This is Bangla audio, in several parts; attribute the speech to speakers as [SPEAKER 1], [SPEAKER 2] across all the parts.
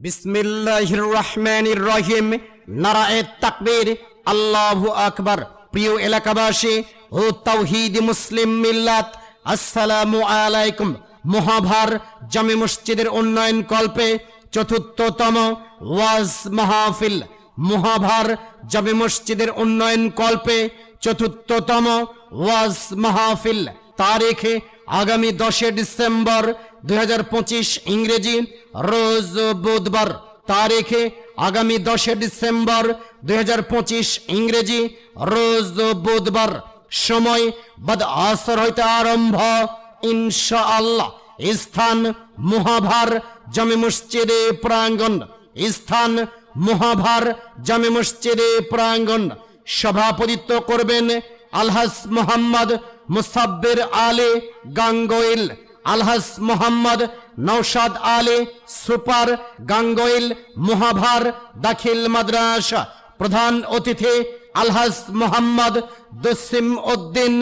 [SPEAKER 1] বিসমিল্লাহির রহমানির রহিম। নারায়ে তাকবীর, আল্লাহু আকবার। প্রিয় এলাকাবাসী ও তাওহীদ মুসলিম মিল্লাত, আসসালামু আলাইকুম। মহাভার জামে মসজিদের উন্নয়ন কল্পে চতুর্থতম ওয়াজ মাহফিল। মহাভার জামে মসজিদের উন্নয়ন কল্পে চতুর্থতম ওয়াজ মাহফিল তারিখে আগামী 10 ডিসেম্বর 2025 ইংরেজি রোজ বুধবার। তারিখে আগামী 10 ডিসেম্বর 2025 ইংরেজি রোজ বুধবার। সময় বাদ আসর হইতে আরম্ভ ইনশাআল্লাহ। স্থান মহাভার জামে মসজিদে প্রাঙ্গণ। স্থান মহাভার জামে মসজিদে প্রাঙ্গণ। সভাপতিত্ব করবেন আলহাজ মোহাম্মদ মুসাব্বির আলী গাঙ্গোইল, আলহাজ মোহাম্মদ নওশাদ আলী সুপার গাঙ্গোইল, মহাভার দাখিল মাদ্রাসা। প্রধান অতিথি আলহাজ মোহাম্মদ দসিম উদ্দিন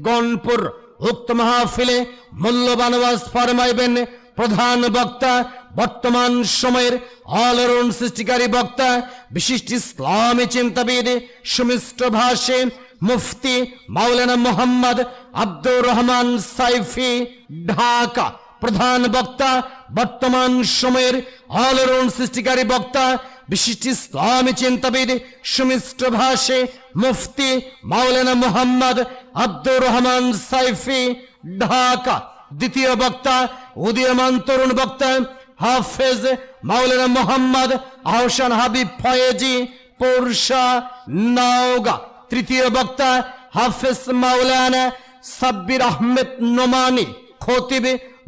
[SPEAKER 1] গনপুর। উক্ত মাহফিলে মূল্যবান ওয়াজ ফরমাইবেন প্রধান বক্তা, বর্তমান সময়ের অলরাউন্ড সৃষ্টিকারী বক্তা, বিশিষ্ট ইসলামী চিন্তাবিদ, সুমিষ্ট ভাষী মুফতি মাওলানা মোহাম্মদ আব্দুর রহমান সাইফি, ঢাকা। প্রধান বক্তা, বর্তমান সময়ের অলরাউন্ড সৃষ্টিকারী বক্তা, বিশিষ্ট ইসলামী চিন্তাবিদ, সুমিষ্ট ভাষী মুফতি মাওলানা মোহাম্মদ আব্দুর রহমান সাইফি, ঢাকা। দ্বিতীয় বক্তা, উদীয়মান তরুণ বক্তা হাফেজ মাওলানা মোহাম্মদ আহসান হাবিব ফয়েজি, পোরশা, নওগাঁ। তৃতীয় বক্তা হাফেজ মাওলানা সাব্বির আহমেদ নোমানি, খতিব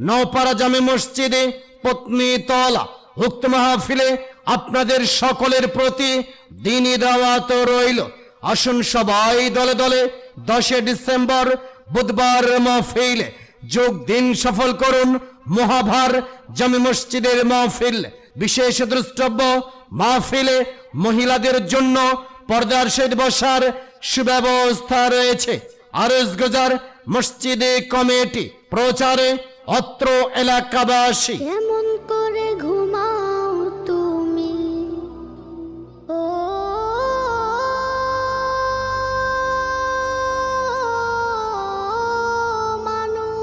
[SPEAKER 1] নওপাড়া জামে মসজিদে পত্নীতলা। উক্ত মাহফিলে আপনাদের সকলের প্রতি দ্বীনি দাওয়াত রইল। আসুন সবাই দলে দলে 10 ডিসেম্বর বুধবার মাহফিলে যোগ দিন, সফল করুন মহাভার জামে মসজিদের মাহফিল। বিশেষ দ্রষ্টব্য, মাহফিলে মহিলাদের জন্য পর্দার সহিত বসার সুব্যবস্থা রয়েছে। আরজগোজার মসজিদে কমিটি প্রচারে অত্র এলাকাবাসী।
[SPEAKER 2] কেমন করে ঘুমাও তুমি ও মানুষ,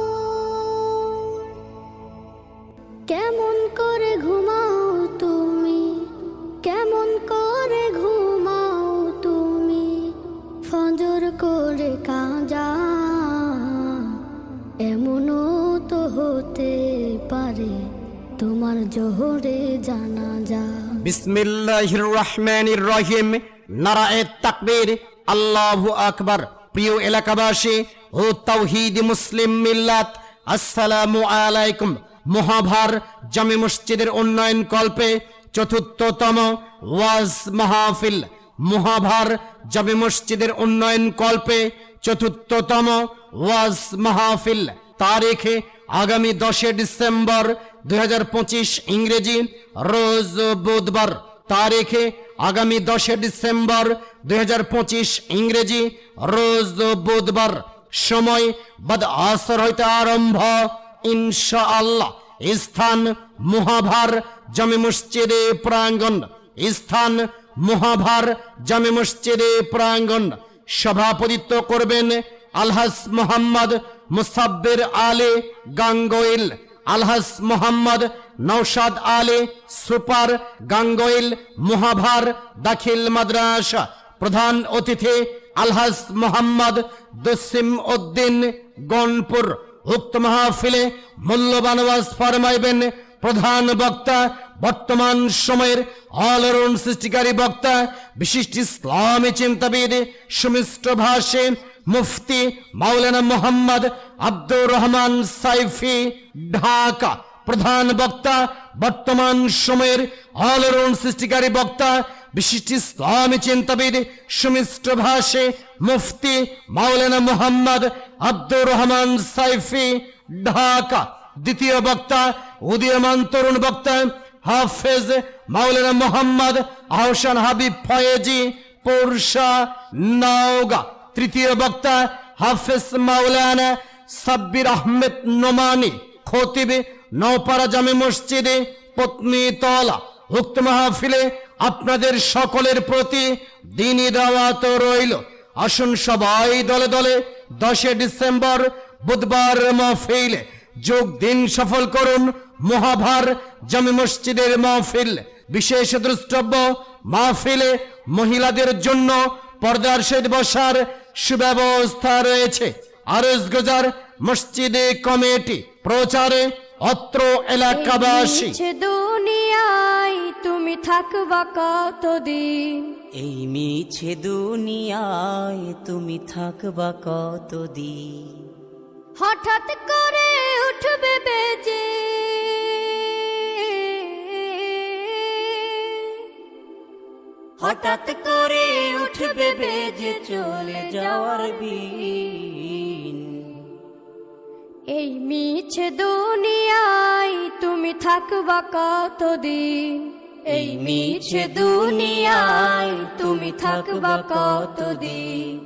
[SPEAKER 2] কেমন করে ঘুমাও তুমি, কেমন করে ঘুমাও তুমি, ফজর করে কাঁজা, এমনও তো হতে পারে তোমার জোহরে জানাজা।
[SPEAKER 1] বিসমিল্লাহির রহমানির রহিম। নারায়ে তাকবীর, আল্লাহু আকবার। প্রিয় এলাকাবাসী ও তাওহীদ মুসলিম মিল্লাত, আসসালামু আলাইকুম। মহাভার জামে মসজিদের উন্নয়ন কল্পে চতুর্থতম ওয়াজ মাহফিল। মহাভার জামে মসজিদের উন্নয়ন কল্পে চতুর্থতম ওয়াজ মাহফিল তারিখে আগামী 10 ডিসেম্বর 2025 ইংরেজি রোজ বুধবার। তারিখে আগামী 10 ডিসেম্বর 2025 ইংরেজি রোজ বুধবার। সময় বাদ আসর হইতে আরম্ভ ইনশাআল্লাহ। স্থান মহাভার জামে মসজিদে প্রাঙ্গণ। স্থান মহাভার জামে মসজিদে প্রাঙ্গণ। সভাপতিত্ব করবেন আলহাজ মোহাম্মদ মুসাব্বির আলী গাঙ্গোইল, আলহাজ মোহাম্মদ নওশাদ আলী সুপার গাঙ্গোইল, মহাভার দাখিল মাদ্রাসা। প্রধান অতিথি আলহাজ মোহাম্মদ দসিম উদ্দিন গনপুর। উক্ত মাহফিলে মূল্যবান ওয়াজ ফরমাইবেন প্রধান বক্তা, বর্তমান সময়ের অলরাউন্ড সৃষ্টিকারী বক্তা, বিশিষ্ট ইসলামী চিন্তাবিদ, সুমিষ্ট ভাষী মুফতি মাওলানা মোহাম্মদ আব্দুর রহমান সাইফি, ঢাকা। প্রধান বক্তা, বর্তমান সময়ের অলরাউন্ড সৃষ্টিকারী বক্তা, বিশিষ্ট ইসলামী চিন্তাবিদ, সুমিষ্ট ভাষী মুফতি মাওলানা মোহাম্মদ আব্দুর রহমান সাইফি, ঢাকা। দ্বিতীয় বক্তা, উদীয়মান তরুণ বক্তা হাফেজ মাওলানা মোহাম্মদ আহসান হাবিব ফয়েজি, পোরশা, নওগাঁ। তৃতীয় বক্তা হাফেজ মাওলানা সাব্বির আহমেদ নোমানি, খতিব নওপাড়া জামে মসজিদে পত্নীতলা। উক্ত মাহফিলে আপনাদের সকলের প্রতি দ্বীনি দাওয়াত রইল। আসুন সবাই দলে দলে 10 ডিসেম্বর বুধবার মাহফিলে যোগ দিন, সফল করুন মহাভার জামে মসজিদের মাহফিল। বিশেষ দ্রষ্টব্য, মাহফিলে মহিলাদের জন্য পর্দার সহিত বসার সুব্যবস্থা রয়েছে। আরজগুজার মসজিদে কমিটি প্রচারে অত্র এলাকাবাসী।
[SPEAKER 2] দুনিয়ায় তুমি থাকবা কতদিন,
[SPEAKER 3] এই মিছে দুনিয়ায় তুমি থাকবা কতদিন।
[SPEAKER 2] হঠাৎ করে উঠবে বেজে,
[SPEAKER 3] হঠাৎ করে উঠবে বেজে চলে যাওয়ার বিন।
[SPEAKER 2] এই মিছে দুনিয়ায় তুমি থাকবা কতদিন,
[SPEAKER 3] এই মিছে দুনিয়ায় তুমি থাকবা কতদিন।